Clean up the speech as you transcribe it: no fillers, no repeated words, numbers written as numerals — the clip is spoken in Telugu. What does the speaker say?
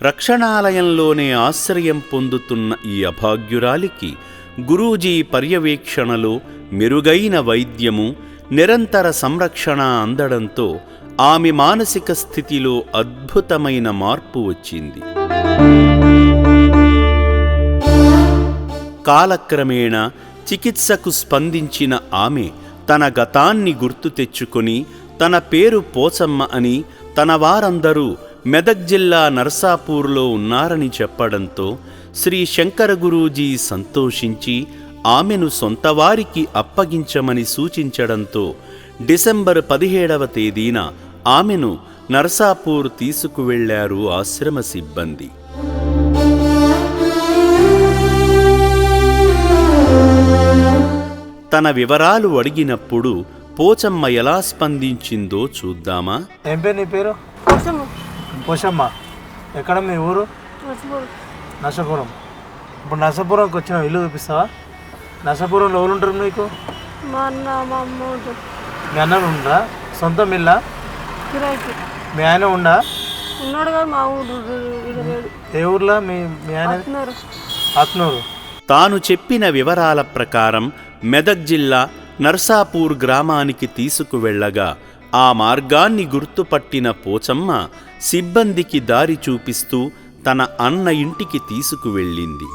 రక్షణాలయంలోనే ఆశ్రయం పొందుతున్న ఈ అభాగ్యురాలికి గురూజీ పర్యవేక్షణలో మెరుగైన వైద్యము, నిరంతర సంరక్షణ అందడంతో ఆమె మానసిక స్థితిలో అద్భుతమైన మార్పు వచ్చింది. కాలక్రమేణా చికిత్సకు స్పందించిన ఆమె తన గతాన్ని గుర్తు తెచ్చుకొని తన పేరు పోచమ్మ అని, తన వారందరూ మెదక్ జిల్లా నర్సాపూర్లో ఉన్నారని చెప్పడంతో శ్రీ శంకర గురూజీ సంతోషించి ఆమెను సొంతవారికి అప్పగించమని సూచించడంతో డిసెంబర్ 17వ తేదీన ఆమెను నర్సాపూర్ తీసుకువెళ్లారు ఆశ్రమ సిబ్బంది. తన వివరాలు అడిగినప్పుడు పోచమ్మ ఎలా స్పందించిందో చూద్దామా? ఏం పేరు నీ పేరు? పోషమ్మ. ఎక్కడ మీ ఊరు? నర్సాపురం. ఇప్పుడు నర్సాపురంకి వచ్చిన ఇల్లు చూపిస్తావా? నర్సాపురంలో ఎవరు ఉంటారు నీకు? మా అన్న, మా అమ్మ ఉంటారు. మీ అన్న ఉండరా? సొంతం ఇల్లా? మీ ఆయన ఉండా? ఉన్నాడు కదా, మా ఊరు. ఏ ఊర్లో మీ ఆయన? ఆత్నూరు. తాను చెప్పిన వివరాల ప్రకారం మెదక్ జిల్లా నర్సాపూర్ గ్రామానికి తీసుకువెళ్లగా ఆ మార్గాన్ని గుర్తుపట్టిన పోచమ్మ సిబ్బందికి దారి చూపిస్తూ తన అన్న ఇంటికి తీసుకువెళ్ళింది.